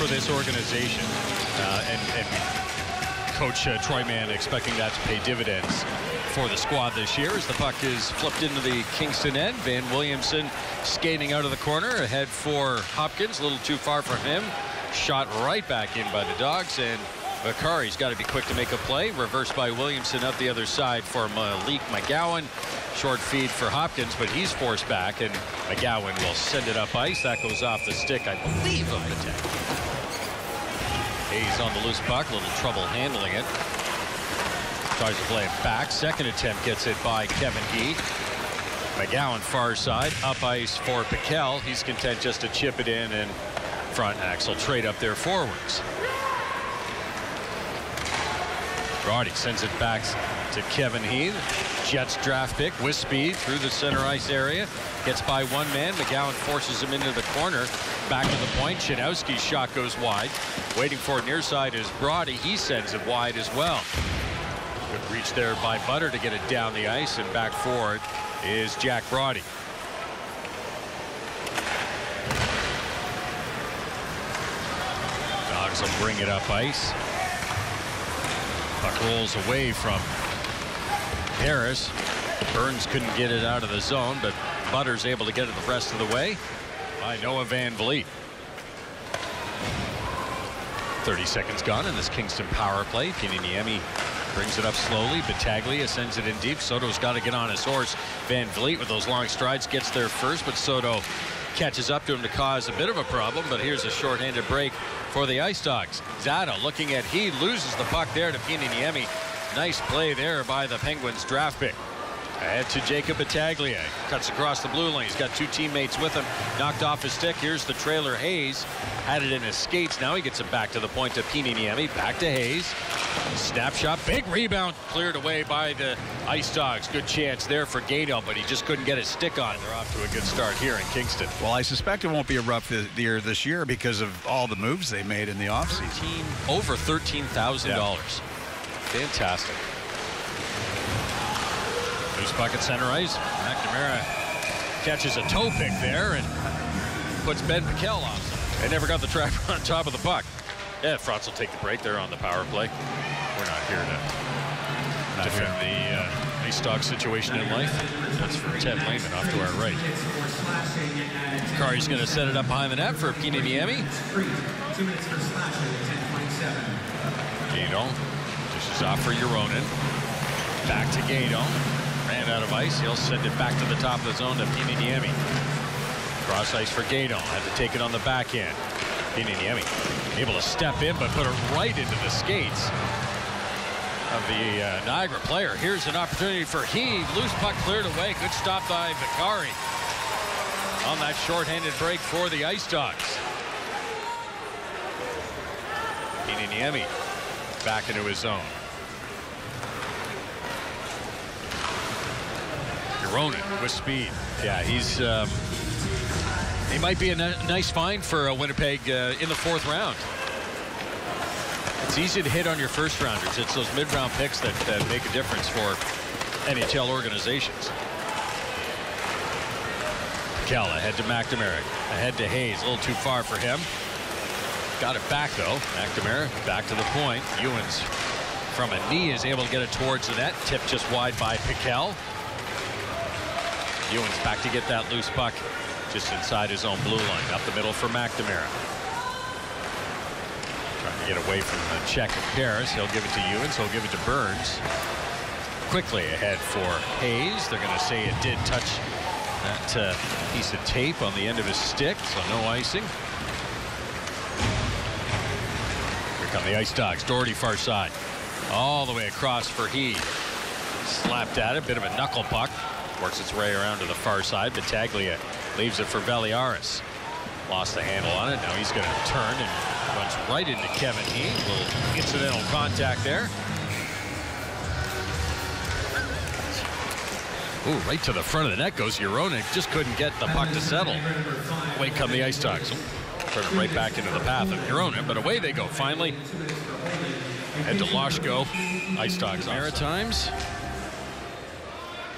this organization. And Coach Troy Mann expecting that to pay dividends for the squad this year as the puck is flipped into the Kingston end. Van Williamson skating out of the corner ahead for Hopkins. A little too far for him. Shot right back in by the Dogs, and Vakari's got to be quick to make a play. Reversed by Williamson out the other side for Malik McGowan. Short feed for Hopkins, but he's forced back, and McGowan will send it up ice. That goes off the stick, I believe, of Mattek. Hayes on the loose puck, a little trouble handling it. Tries to play it back. Second attempt gets it by Kevin Heath. McGowan far side, up ice for Piquel. He's content just to chip it in, and Frontenacs will trade up their forwards. Brody sends it back to Kevin Heath. Jets draft pick with speed through the center ice area. Gets by one man. McGowan forces him into the corner. Back to the point. Chinowski's shot goes wide. Waiting for it near side is Brody. He sends it wide as well. Good reach there by Butter to get it down the ice, and back forward is Jack Brody. Dogs will bring it up ice. Puck rolls away from Harris. Burns couldn't get it out of the zone, but Butter's able to get it the rest of the way by Noah Van Vliet. 30 seconds gone in this Kingston power play. Niemi brings it up slowly. Battaglia sends it in deep. Soto's got to get on his horse. Van Vliet with those long strides gets there first, but Soto catches up to him to cause a bit of a problem. But here's a shorthanded break for the Ice Dogs. Zada looking at he loses the puck there to Niemi. Nice play there by the Penguins draft pick. Ahead to Jacob Battaglia. Cuts across the blue line. He's got two teammates with him. Knocked off his stick. Here's the trailer. Hayes had it in his skates. Now he gets it back to the point to Niemi. Back to Hayes. Snapshot. Big rebound. Cleared away by the Ice Dogs. Good chance there for Gato, but he just couldn't get his stick on it. They're off to a good start here in Kingston. Well, I suspect it won't be a rough year this year because of all the moves they made in the offseason. Over $13,000. Yeah. Fantastic. Loose puck at center ice. McNamara catches a toe pick there and puts Ben Piquel off. They never got the trap on top of the puck. Yeah, Frotz will take the break there on the power play. We're not here to defend the Ice Dog situation in life. That's for Ted Lehman off to our right. Kari's going to set it up behind the net for Niemi. Gato dishes off for Euronin. Back to Gato. Ran out of ice. He'll send it back to the top of the zone to Niemi. Cross ice for Gato. Had to take it on the backhand. Niemi able to step in, but put it right into the skates of the Niagara player. Here's an opportunity for Heed. Loose puck cleared away. Good stop by Vakari on that shorthanded break for the Ice Dogs. Niemi back into his zone. Ronan with speed. Yeah, he's he might be a nice find for Winnipeg in the fourth round. It's easy to hit on your first rounders. It's those mid-round picks that make a difference for NHL organizations. Piquel ahead to McNamara. Ahead to Hayes. A little too far for him. Got it back though. McNamara back to the point. Ewens from a knee is able to get it towards the net. Tipped just wide by Piquel. Ewens back to get that loose puck just inside his own blue line. Up the middle for McNamara. Trying to get away from the check of Paris. He'll give it to Ewens. He'll give it to Burns. Quickly ahead for Hayes. They're going to say it did touch that piece of tape on the end of his stick, so no icing. Here come the Ice Dogs. Doherty far side. All the way across for Heed. Slapped at it. Bit of a knuckle puck. Works its way around to the far side. Battaglia leaves it for Veliaris. Lost the handle on it. Now he's going to turn and runs right into Kevin Heath. A little incidental contact there. Ooh, right to the front of the net goes Euronic. Just couldn't get the puck to settle. Away come the Ice Dogs. Turn it right back into the path of Euronic, but away they go finally. Head to Loshko. Ice Dogs Maritimes.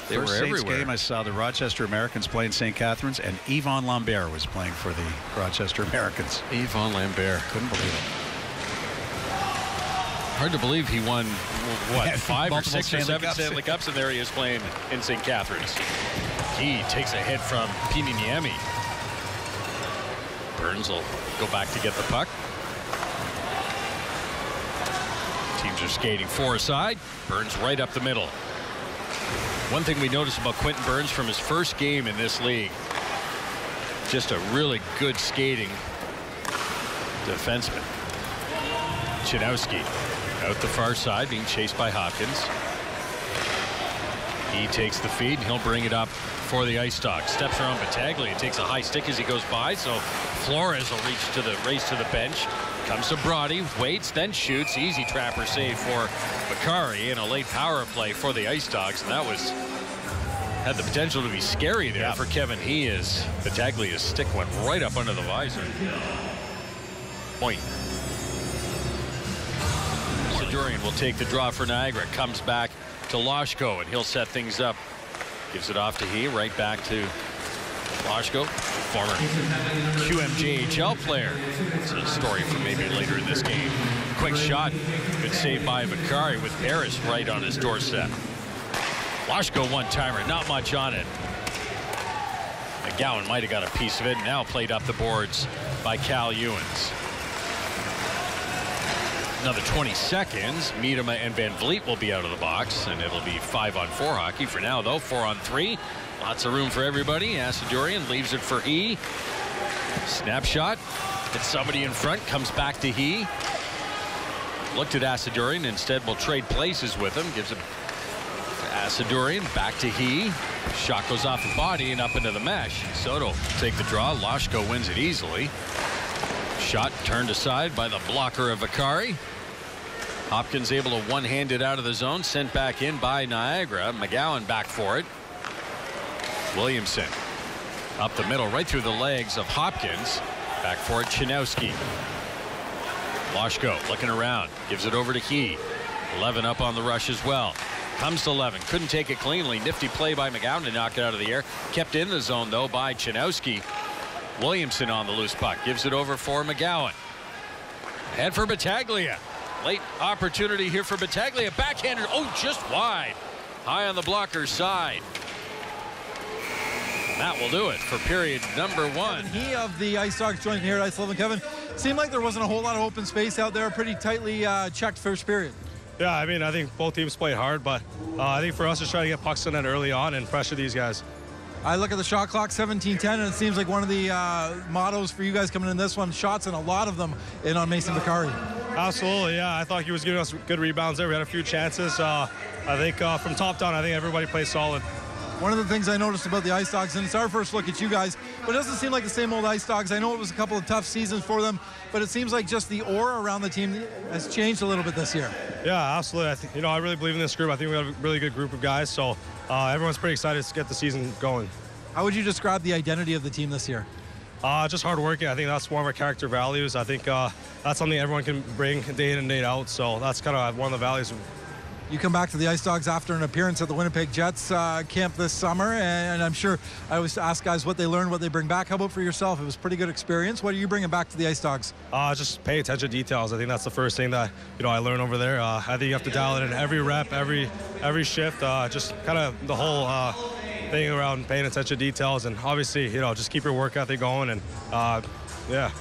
They were everywhere. Game, I saw the Rochester Americans playing St. Catharines, and Yvon Lambert was playing for the Rochester Americans. Yvon Lambert. Couldn't believe it. Hard to believe he won, what, 5 or 6 or 7 Cups. Stanley Cups, and there he is playing in St. Catharines. He takes a hit from Pininiemi. Burns will go back to get the puck. Teams are skating four-side. Burns right up the middle. One thing we noticed about Quentin Burns from his first game in this league, just a really good skating defenseman. Chinowski out the far side, being chased by Hopkins. He takes the feed, and he'll bring it up for the Ice Dogs. Steps around Battaglia, takes a high stick as he goes by, so Flores will race to the bench. Comes to Brody, waits, then shoots. Easy trapper save for Bakari, and a late power play for the Ice Dogs, and that had the potential to be scary there for Kevin. Battaglia's stick went right up under the visor. Point. Durian will take the draw for Niagara. Comes back to Loshko, and he'll set things up. Gives it off to he. Right back to Loshko, former QMJHL player. It's a story for maybe later in this game. Quick shot. Good save by Bakari with Paris right on his doorstep. Loshko one-timer. Not much on it. McGowan might have got a piece of it. Now played up the boards by Cal Ewens. Another 20 seconds. Miedema and Van Vliet will be out of the box, and it'll be 5-on-4 hockey. For now, though, 4-on-3. Lots of room for everybody. Asadorian leaves it for he. Snapshot. Hits somebody in front. Comes back to he. Looked at Asadorian. Instead, will trade places with him. Gives it to Asadorian. Back to he. Shot goes off the body and up into the mesh. Soto take the draw. Loshko wins it easily. Shot turned aside by the blocker of Bakari. Hopkins able to one-hand it out of the zone. Sent back in by Niagara. McGowan back for it. Williamson up the middle, right through the legs of Hopkins. Back for it, Chinowski. Loshko looking around. Gives it over to he. Levin up on the rush as well. Comes to Levin. Couldn't take it cleanly. Nifty play by McGowan to knock it out of the air. Kept in the zone, though, by Chinowski. Williamson on the loose puck. Gives it over for McGowan. And for Battaglia. Late opportunity here for Battaglia. Backhanded. Oh, just wide. High on the blocker's side. That will do it for period number 1. He of the Ice Dogs joined here at Ice 11. Kevin, seemed like there wasn't a whole lot of open space out there. Pretty tightly checked first period. Yeah, I mean, I think both teams played hard, but I think for us, just try to get pucks in it early on and pressure these guys. I look at the shot clock, 17-10, and it seems like one of the mottos for you guys coming in this one, shots, and a lot of them in on Mason Bakari. Absolutely, yeah. I thought he was giving us good rebounds there. We had a few chances. I think from top down, I think everybody plays solid. One of the things I noticed about the Ice Dogs, and it's our first look at you guys, but it doesn't seem like the same old Ice Dogs. I know it was a couple of tough seasons for them, but it seems like just the aura around the team has changed a little bit this year. Yeah, absolutely. I really believe in this group. I think we have a really good group of guys, so everyone's pretty excited to get the season going. How would you describe the identity of the team this year? Just hard working. I think that's one of our character values. I think that's something everyone can bring day in and day out, so that's kind of one of the values. You come back to the Ice Dogs after an appearance at the Winnipeg Jets camp this summer, and I'm sure I always ask guys what they learn, what they bring back. How about for yourself? It was a pretty good experience. What are you bringing back to the Ice Dogs? Just pay attention to details. I think that's the first thing that I learned over there. I think you have to dial it in every rep, every shift. Just kind of the whole thing around paying attention to details, and obviously just keep your work ethic going, and yeah.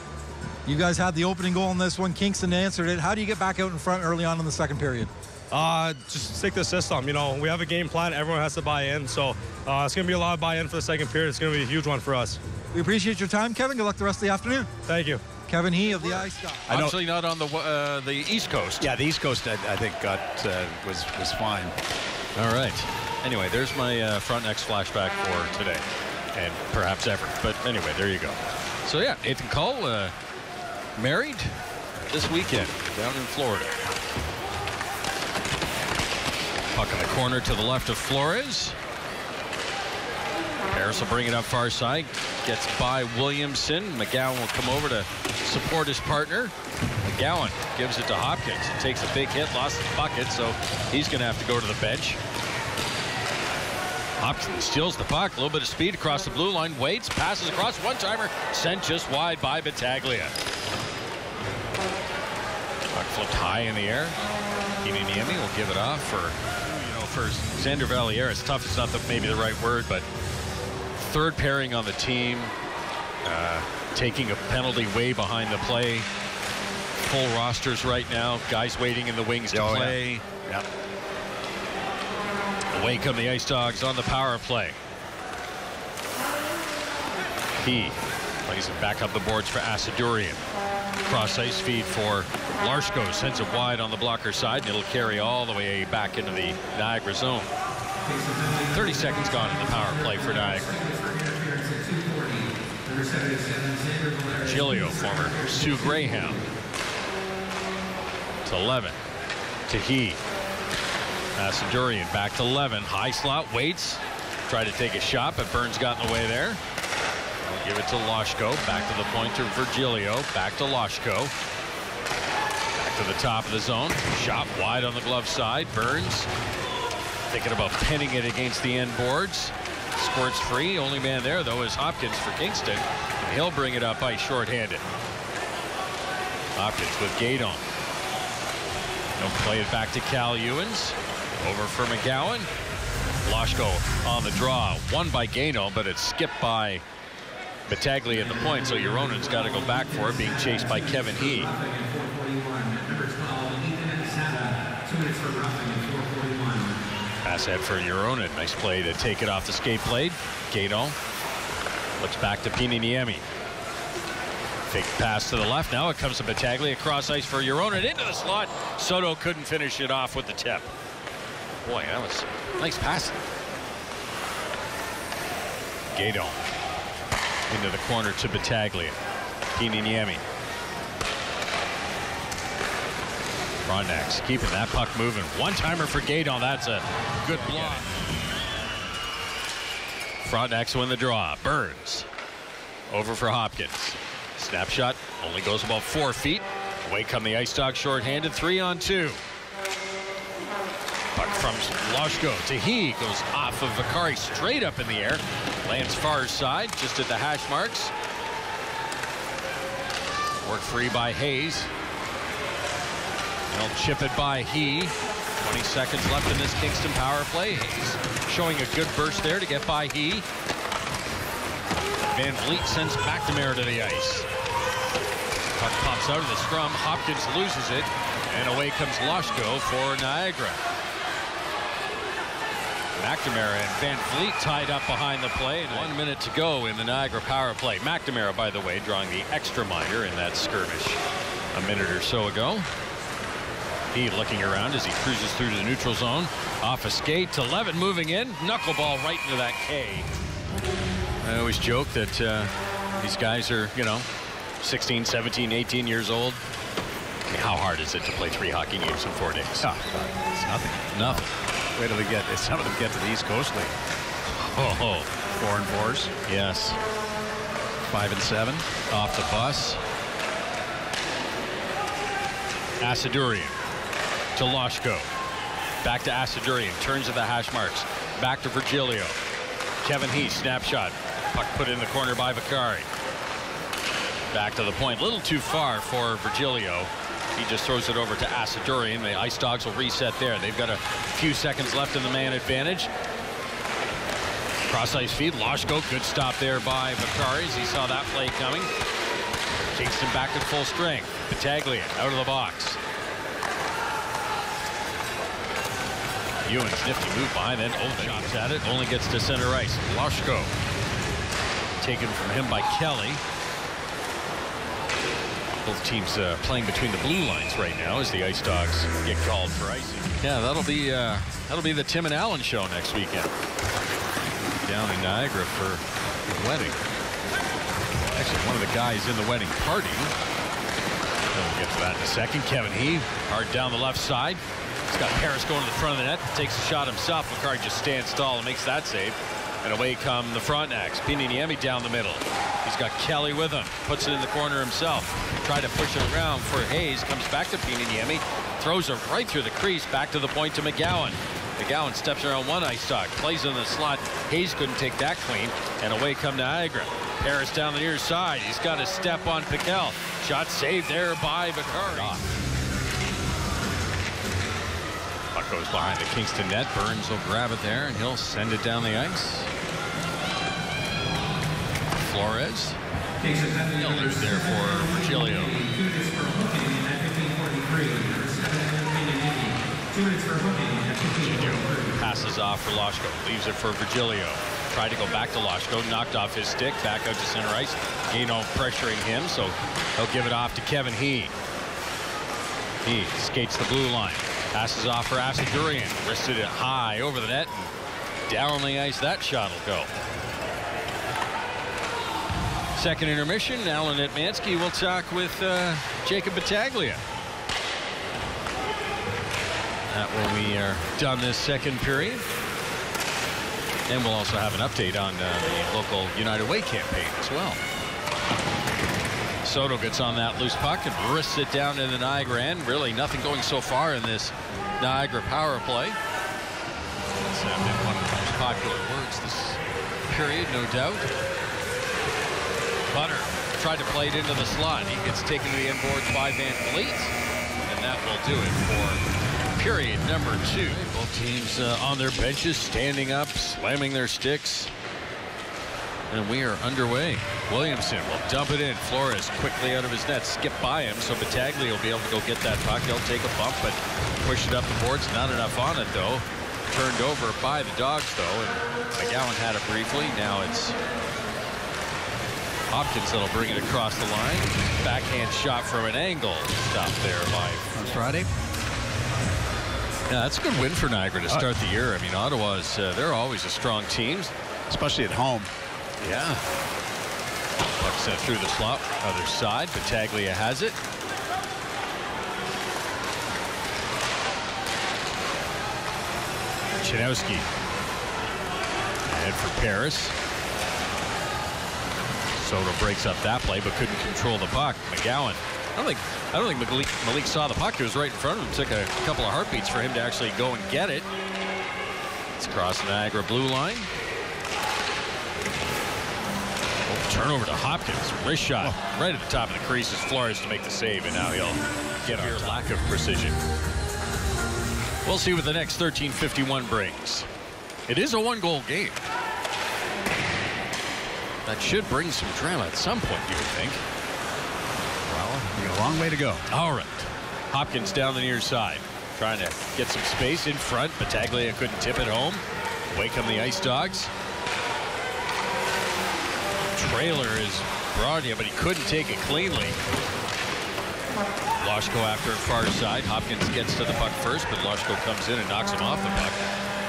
You guys had the opening goal in this one. Kingston answered it. How do you get back out in front early on in the second period? Just stick to the system. We have a game plan. Everyone has to buy in. So it's going to be a lot of buy-in for the second period. It's going to be a huge one for us. We appreciate your time, Kevin. Good luck the rest of the afternoon. Thank you. Kevin He of the Ice Dogs. Obviously not on the East Coast. Yeah, the East Coast, I think, was fine. All right. Anyway, there's my Frontenacs flashback for today, and perhaps ever. But anyway, there you go. So yeah, Nathan Cole married this weekend down in Florida. Puck in the corner to the left of Flores. Harris will bring it up far side. Gets by Williamson. McGowan will come over to support his partner. McGowan gives it to Hopkins. Takes a big hit, lost his bucket, so he's going to have to go to the bench. Hopkins steals the puck, a little bit of speed across the blue line, waits, passes across, one-timer, sent just wide by Battaglia. Puck flipped high in the air. Niemi will give it off for Xander Valliere. It's tough. It's not maybe the right word, but third pairing on the team, taking a penalty way behind the play. Full rosters right now. Guys waiting in the wings to play. Yeah. Away come the Ice Dogs on the power play. He plays it back up the boards for Asadurian. Cross ice feed for Larshko, sends it wide on the blocker side, and it'll carry all the way back into the Niagara zone. 30 seconds gone in the power play for Niagara. Giglio, former Sioux Greyhound. To 11. To he. Asadurian back to 11. High slot, waits. Tried to take a shot, but Burns got in the way there. We'll give it to Lashko. Back to the point to Virgilio. Back to Lashko. Back to the top of the zone. Shot wide on the glove side. Burns thinking about pinning it against the end boards. Squirts free. Only man there, though, is Hopkins for Kingston. And he'll bring it up ice shorthanded. Hopkins with Gaydon. He'll play it back to Cal Ewens. Over for McGowan. Lashko on the draw. Won by Gaydon, but it's skipped by Battaglia at the point, so Euronen's got to go back for it, being chased by Kevin He. Pass ahead for Euronen. Nice play to take it off the skate blade. Gaydon looks back to Niemi. Fake pass to the left. Now it comes to Battaglia. Cross ice for Euronen into the slot. Soto couldn't finish it off with the tip. Boy, that was nice passing. Gaydon into the corner to Battaglia. Niemi. Frontenacs keeping that puck moving. One-timer for Gaydon. That's a good block. Frontenacs win the draw. Burns over for Hopkins. Snapshot only goes about 4 feet. Away come the Ice Dogs shorthanded. 3-on-2. Puck from Lashko to he. Goes off of Vakari straight up in the air. Lands far side just at the hash marks. Worked free by Hayes. They'll chip it by he. 20 seconds left in this Kingston power play. Hayes showing a good burst there to get by he. Van Vliet sends McNamara to the ice. Puck pops out of the scrum. Hopkins loses it. And away comes Lashko for Niagara. McNamara and Van Vliet tied up behind the play. And 1 minute to go in the Niagara power play. McNamara, by the way, drawing the extra minor in that skirmish a minute or so ago. He looking around as he cruises through the neutral zone. Off a skate to Levitt moving in. Knuckleball right into that K. I always joke that these guys are, 16, 17, 18 years old. I mean, how hard is it to play 3 hockey games in 4 days? Oh, it's nothing. Nothing. Wait till they get, some of them get to the East Coast League. 4 and 4s. Yes. 5 and 7. Off the bus. Asadurian to Lashko. Back to Asadurian. Turns at the hash marks. Back to Virgilio. Kevin He, snapshot. Puck put in the corner by Vakari. Back to the point. A little too far for Virgilio. He just throws it over to Asadurian. The Ice Dogs will reset there. They've got a few seconds left in the man advantage. Cross ice feed. Lashko, good stop there by Vakari as he saw that play coming. Kingston back at full strength. Battaglia out of the box. Ewan's nifty move behind, then shots at it. Only gets to center ice. Lashko taken from him by Kelly. Both teams playing between the blue lines right now as the Ice Dogs get called for icing. Yeah, that'll be the Tim and Allen show next weekend. Down in Niagara for the wedding. Actually, one of the guys in the wedding party. We'll get to that in a second. Kevin He, hard down the left side. He's got Paris going to the front of the net. Takes a shot himself. McCarty just stands tall and makes that save. And away come the Frontenacs. Niemi down the middle. He's got Kelly with him. Puts it in the corner himself. Tried to push it around for Hayes. Comes back to Niemi. Throws her right through the crease. Back to the point to McGowan. McGowan steps around one ice dog, plays in the slot. Hayes couldn't take that clean, and away come Niagara. Paris down the near side. He's got a step on Piquel. Shot saved there by Bakari. Puck goes behind the Kingston net. Burns will grab it there, and he'll send it down the ice. Flores. He'll lose there for Virgilio. Passes off for Loshko. Leaves it for Virgilio. Tried to go back to Loshko. Knocked off his stick. Back out to center ice. Gano pressuring him, so he'll give it off to Kevin He. He skates the blue line. Passes off for Asadurian. Wristed it high over the net. Down on the ice, that shot will go. Second intermission. Alan Edmansky will talk with Jacob Battaglia. That when we are done this second period. And we'll also have an update on the local United Way campaign as well. Soto gets on that loose puck and wrists it down in the Niagara end. Really nothing going so far in this Niagara power play. It's been one of the most popular words this period, no doubt. Butter tried to play it into the slot. He gets taken to the end boards by Van Vliet. And that will do it for period number 2. Both teams on their benches, standing up, slamming their sticks. And we are underway. Williamson will dump it in. Flores quickly out of his net, skip by him, so Battaglia will be able to go get that puck. He'll take a bump, but push it up the boards. Not enough on it, though. Turned over by the Dogs, though, and McGowan had it briefly. Now it's Hopkins that'll bring it across the line. Backhand shot from an angle. Stopped there by Friday. Yeah, that's a good win for Niagara to start the year. I mean, Ottawa's, they're always a strong team. Especially at home. Yeah. Puck sent through the slot, other side. Battaglia has it. Chinowski. Ahead for Paris. Soto breaks up that play, but couldn't control the puck. McGowan. I don't think Malik saw the puck. It was right in front of him. It took a couple of heartbeats for him to actually go and get it. It's across the Niagara blue line. Turnover to Hopkins. Wrist shot right at the top of the crease as Flores to make the save, and now he'll get here. Lack of precision. We'll see what the next 13:51 brings. It is a one-goal game. That should bring some drama at some point, you would think. Well, we got a long way to go. All right. Hopkins down the near side, trying to get some space in front. Battaglia couldn't tip it home. Away come the Ice Dogs. Trailer is Broadie, but he couldn't take it cleanly. Loshko after it far side. Hopkins gets to the puck first, but Loshko comes in and knocks him off the puck.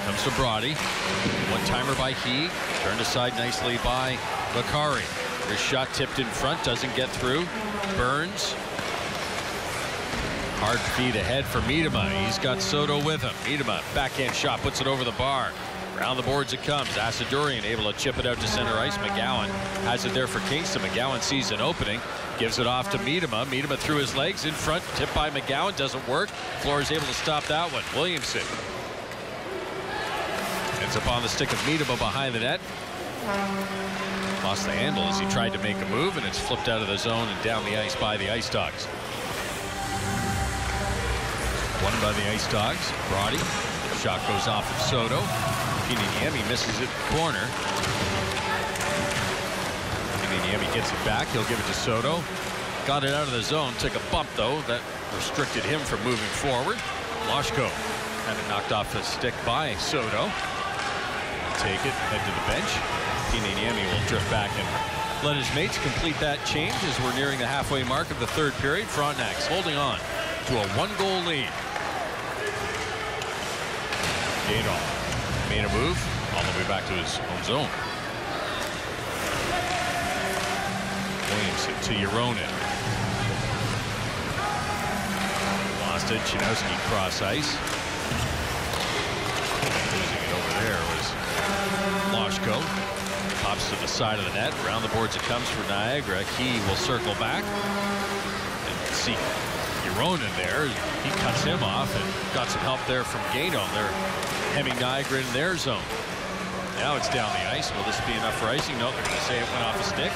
Comes to Broadie. One-timer by He. Turned aside nicely by Bakari. His shot tipped in front, doesn't get through. Burns. Hard feed ahead for Miedema. He's got Soto with him. Miedema, backhand shot, puts it over the bar. Around the boards it comes. Asadurian able to chip it out to center ice. McGowan has it there for Kingston. McGowan sees an opening, gives it off to Miedema. Miedema through his legs in front, tipped by McGowan, doesn't work. Flores able to stop that one. Williamson ends up on the stick of Miedema behind the net. Lost the handle as he tried to make a move, and it's flipped out of the zone and down the ice by the Ice Dogs. Won by the Ice Dogs. Broadie. Shot goes off of Soto. Niemi misses it in the corner. Niemi gets it back. He'll give it to Soto. Got it out of the zone. Took a bump, though. That restricted him from moving forward. Loshko had it knocked off his stick by Soto. Take it, head to the bench. Niemi will drift back and let his mates complete that change as we're nearing the halfway mark of the third period. Frontenacs holding on to a one-goal lead. Gano made a move all the way back to his own zone. Williamson to Yoronen. Lost it. Chinowski cross ice. Losing it over there was Loshko. Pops to the side of the net. Around the boards it comes for Niagara. He will circle back. And see Yoronen there. He cuts him off and got some help there from Gano. They're hemming Niagara in their zone. Now it's down the ice. Will this be enough for icing? No, they're going to say it went off a stick.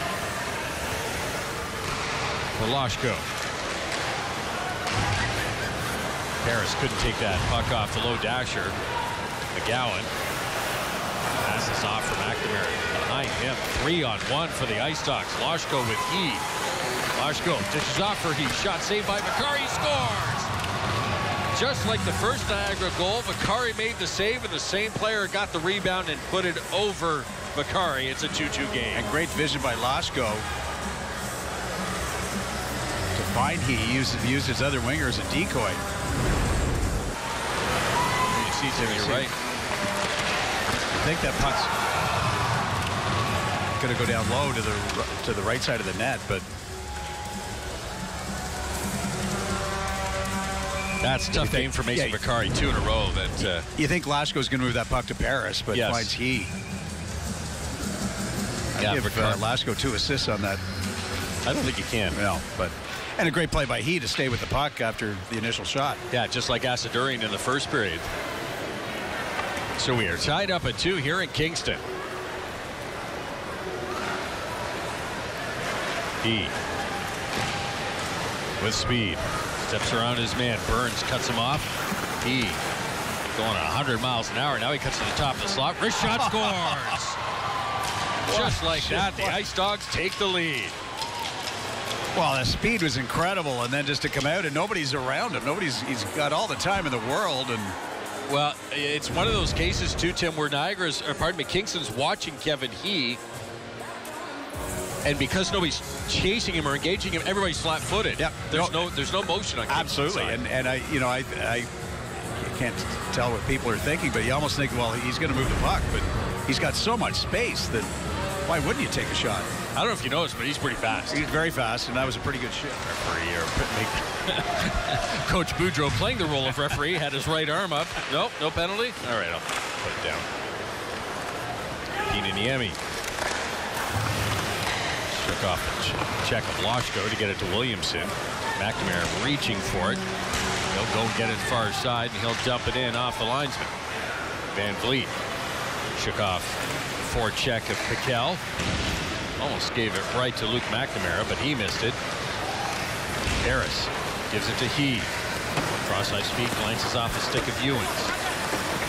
For Lashko. Harris couldn't take that puck off the low dasher. McGowan passes off for McNamara. Behind him, 3-on-1 for the Ice Dogs. Lashko with E. Lashko dishes off for He. Shot saved by Makari. Scores! Just like the first Niagara goal, Makari made the save, and the same player got the rebound and put it over Makari. It's a 2-2 game. And great vision by Lashko to find He. Used his other winger as a decoy. You see, Tim, you're right. I think that puck's going to go down low to the right side of the net, but that's a tough game for Mason Makari. 2 in a row. That you think Lashko's going to move that puck to Paris, but finds He. Yeah, give Lashko 2 assists on that. I don't think you can. No, but and a great play by He to stay with the puck after the initial shot. Yeah, just like Asadurian in the first period. So we are tied up at 2 here in Kingston. He with speed steps around his man. Burns cuts him off. He going 100 miles an hour. Now he cuts to the top of the slot. Wrist shot scores. Just like that, the Ice Dogs take the lead. Well, the speed was incredible, and then just to come out and nobody's around him. He's got all the time in the world, and well, it's one of those cases too, Tim, where Kingston's watching Kevin He, and because nobody's chasing him or engaging him, everybody's flat-footed. Yeah, there's no motion on Kingston's absolutely, side. and I can't tell what people are thinking, but you almost think, well, he's going to move the puck, but he's got so much space that why wouldn't you take a shot? I don't know if you noticed, but he's pretty fast. He's very fast, and that was a pretty good shot. Coach Boudreau, playing the role of referee, had his right arm up. Nope, no penalty. All right, I'll put it down. Niemi shook off the check of Lashko to get it to Williamson. McNamara reaching for it. He'll go get it far side, and he'll dump it in off the linesman. Van Vliet shook off forecheck of Piquel. Almost gave it right to Luke McNamara, but he missed it. Harris gives it to He. Cross ice speed glances off the stick of Ewens.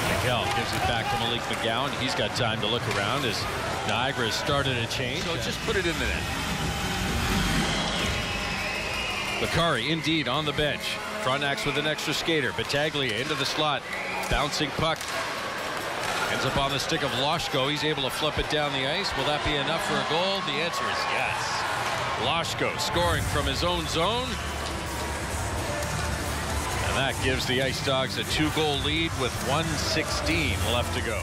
Piquel gives it back to Malik McGowan. He's got time to look around as Niagara has started a change. So just put it in the net. Makari indeed on the bench. Frontenacs with an extra skater. Battaglia into the slot. Bouncing puck. Ends up on the stick of Lashko. He's able to flip it down the ice. Will that be enough for a goal? The answer is yes. Lashko scoring from his own zone. And that gives the Ice Dogs a 2-goal lead with 1:16 left to go.